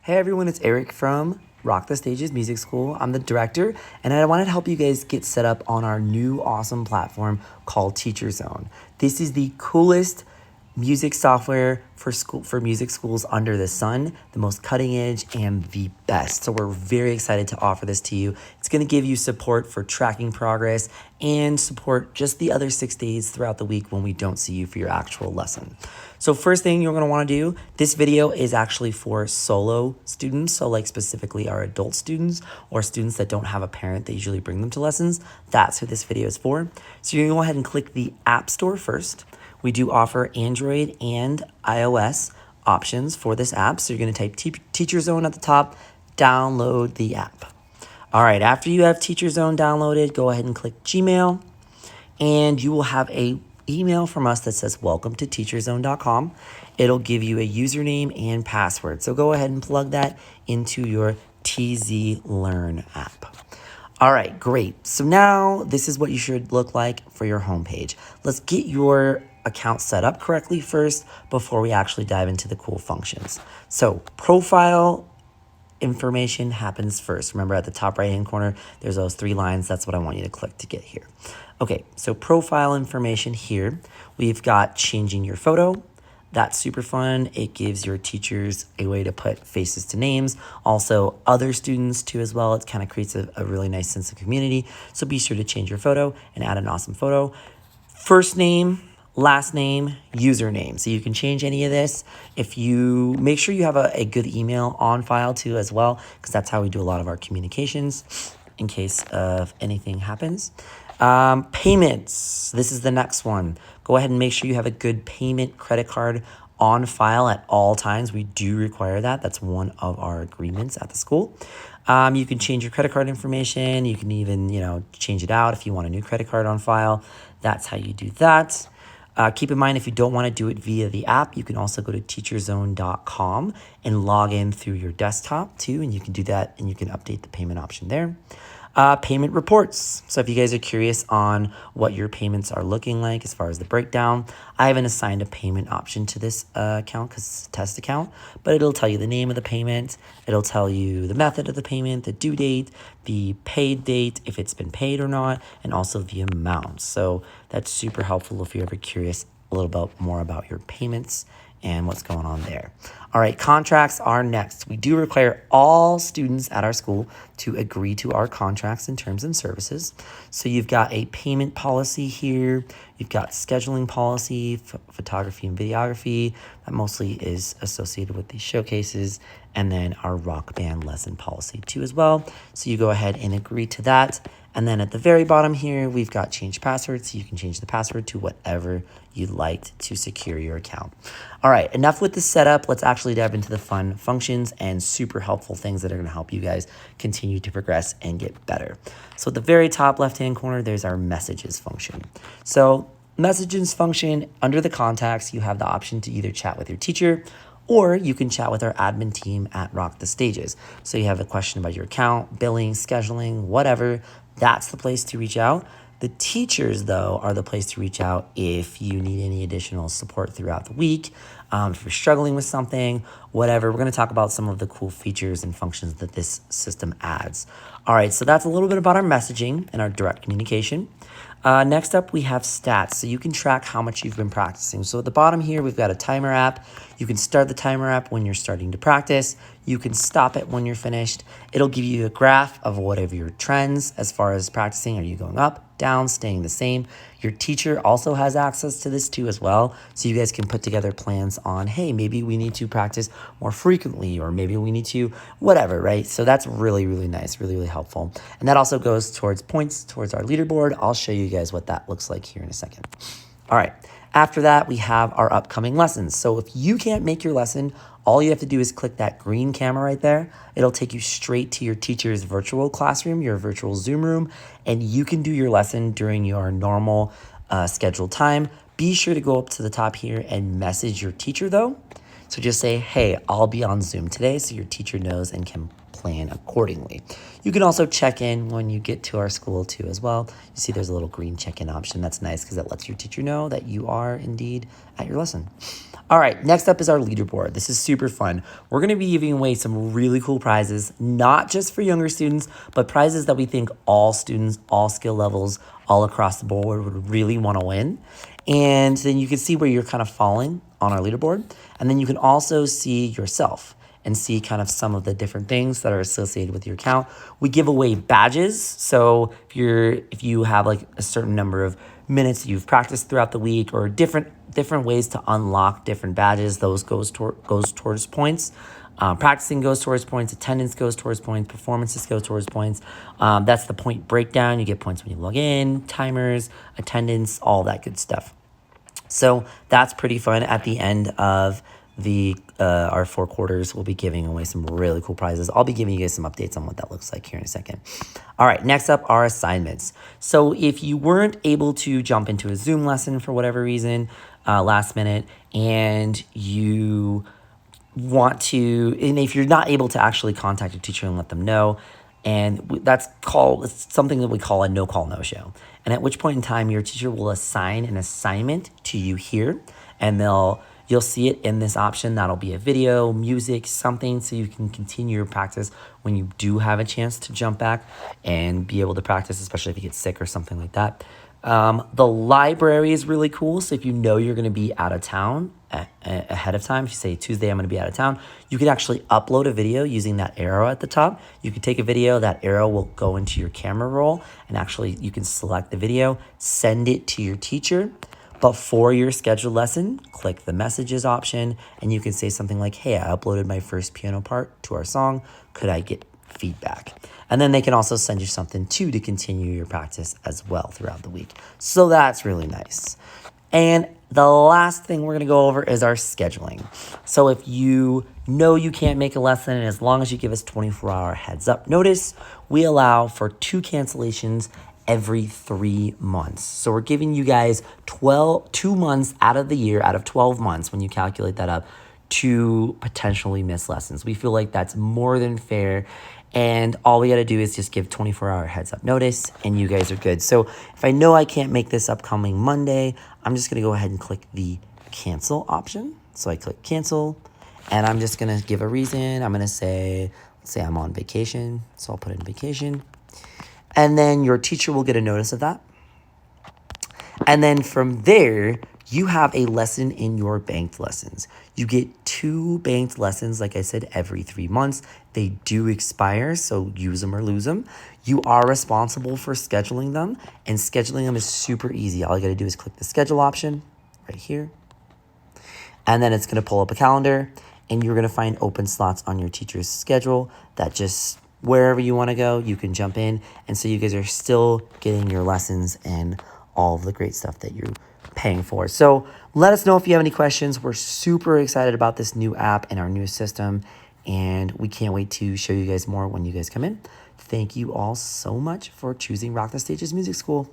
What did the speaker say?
Hey everyone, it's Eric from Rock the Stages Music School. I'm the director, and I wanted to help you guys get set up on our new awesome platform called Teacher Zone. This is the coolest music software for music schools under the sun, the most cutting edge and the best. So we're very excited to offer this to you. It's going to give you support for tracking progress and support just the other 6 days throughout the week when we don't see you for your actual lesson. So first thing you're going to want to do, this video is actually for solo students. So like specifically our adult students or students that don't have a parent that usually bring them to lessons. That's who this video is for. So you're going to go ahead and click the App Store first. We do offer Android and iOS options for this app. So you're going to type Teacher Zone at the top, download the app. All right, after you have Teacher Zone downloaded, go ahead and click Gmail, and you will have a email from us that says welcome to teacherzone.com. It'll give you a username and password. So go ahead and plug that into your TZ Learn app. All right, great. So now this is what you should look like for your homepage. Let's get your account set up correctly first before we actually dive into the cool functions. So profile information happens first. Remember at the top right hand corner, there's those 3 lines. That's what I want you to click to get here. Okay, so profile information here. We've got changing your photo. That's super fun. It gives your teachers a way to put faces to names. Also other students too as well. It kind of creates a really nice sense of community. So be sure to change your photo and add an awesome photo. First name, last name, username. So you can change any of this. If you make sure you have a good email on file too as well, because that's how we do a lot of our communications in case of anything happens. Payments. This is the next one. Go ahead and make sure you have a good payment credit card on file at all times. We do require that. That's one of our agreements at the school. You can change your credit card information. You can even, change it out if you want a new credit card on file. That's how you do that. Keep in mind, if you don't want to do it via the app, you can also go to teacherzone.com and log in through your desktop too, and you can do that and you can update the payment option there. Payment reports. So if you guys are curious on what your payments are looking like as far as the breakdown, I haven't assigned a payment option to this account because it's a test account, but it'll tell you the name of the payment. It'll tell you the method of the payment, the due date, the paid date, if it's been paid or not, and also the amount. So that's super helpful if you're ever curious a little bit more about your payments and what's going on there. All right, contracts are next. We do require all students at our school to agree to our contracts and terms and services. So you've got a payment policy here. You've got scheduling policy, photography and videography. That mostly is associated with these showcases. And then our rock band lesson policy too as well. So you go ahead and agree to that. And then at the very bottom here, we've got change password. So you can change the password to whatever you'd like to secure your account. All right, enough with the setup. Let's actually dive into the fun functions and super helpful things that are going to help you guys continue to progress and get better. So at the very top left-hand corner, there's our messages function. So messages function, under the contacts, you have the option to either chat with your teacher or you can chat with our admin team at Rock the Stages. So you have a question about your account, billing, scheduling, whatever, that's the place to reach out. The teachers, though, are the place to reach out if you need any additional support throughout the week, if you're struggling with something, whatever. We're going to talk about some of the cool features and functions that this system adds. All right, so that's a little bit about our messaging and our direct communication. Next up, we have stats. So you can track how much you've been practicing. So at the bottom here, we've got a timer app. You can start the timer app when you're starting to practice. You can stop it when you're finished. It'll give you a graph of whatever your trends as far as practicing. Are you going up, down, staying the same? Your teacher also has access to this too as well. So you guys can put together plans on, hey, maybe we need to practice more frequently, or maybe we need to whatever, right? So that's really, really nice, really, really helpful. And that also goes towards points, towards our leaderboard. I'll show you guys what that looks like here in a second. All right, after that, we have our upcoming lessons. So if you can't make your lesson, all you have to do is click that green camera right there. It'll take you straight to your teacher's virtual classroom, your virtual Zoom room, and you can do your lesson during your normal scheduled time. Be sure to go up to the top here and message your teacher though. So just say, hey, I'll be on Zoom today, so your teacher knows and can plan accordingly. You can also check in when you get to our school too as well. You see there's a little green check-in option. That's nice because it lets your teacher know that you are indeed at your lesson. All right, next up is our leaderboard. This is super fun. We're going to be giving away some really cool prizes, not just for younger students, but prizes that we think all students, all skill levels, all across the board would really want to win. And then you can see where you're kind of falling on our leaderboard. And then you can also see yourself and see kind of some of the different things that are associated with your account. We give away badges. So if you have like a certain number of minutes you've practiced throughout the week, or different ways to unlock different badges, those goes towards points. Practicing goes towards points, attendance goes towards points, performances go towards points. That's the point breakdown. You get points when you log in, timers, attendance, all that good stuff. So that's pretty fun. At the end of our 4 quarters, we'll be giving away some really cool prizes. I'll be giving you guys some updates on what that looks like here in a second. All right, next up are assignments. So if you weren't able to jump into a Zoom lesson for whatever reason, last minute, and you want to, and if you're not able to actually contact your teacher and let them know, and it's something that we call a no-call, no-show. And at which point in time, your teacher will assign an assignment to you here, and you'll see it in this option. That'll be a video, music, something, so you can continue your practice when you do have a chance to jump back and be able to practice, especially if you get sick or something like that. The library is really cool. So if you know you're going to be out of town ahead of time, if you say Tuesday I'm going to be out of town, you can actually upload a video using that arrow at the top. You can take a video, that arrow will go into your camera roll, and actually you can select the video, send it to your teacher. But for your scheduled lesson, click the messages option, and you can say something like, hey, I uploaded my first piano part to our song. Could I get feedback? And then they can also send you something too to continue your practice as well throughout the week. So that's really nice. And the last thing we're going to go over is our scheduling. So if you know you can't make a lesson, and as long as you give us 24-hour heads up notice, we allow for 2 cancellations every 3 months. So we're giving you guys 2 months out of the year, out of 12 months, when you calculate that up, to potentially miss lessons. We feel like that's more than fair. And all we got to do is just give 24-hour heads up notice, and you guys are good. So if I know I can't make this upcoming Monday, I'm just going to go ahead and click the cancel option. So I click cancel, and I'm just going to give a reason. I'm going to say, let's say I'm on vacation. So I'll put in vacation. And then your teacher will get a notice of that. And then from there, you have a lesson in your banked lessons. You get 2 banked lessons, like I said, every 3 months. They do expire, so use them or lose them. You are responsible for scheduling them, and scheduling them is super easy. All you got to do is click the schedule option right here. And then it's going to pull up a calendar, and you're going to find open slots on your teacher's schedule that just wherever you want to go, you can jump in. And so you guys are still getting your lessons and all of the great stuff that you're paying for. So let us know if you have any questions. We're super excited about this new app and our new system, and we can't wait to show you guys more when you guys come in. Thank you all so much for choosing Rock the Stages Music School.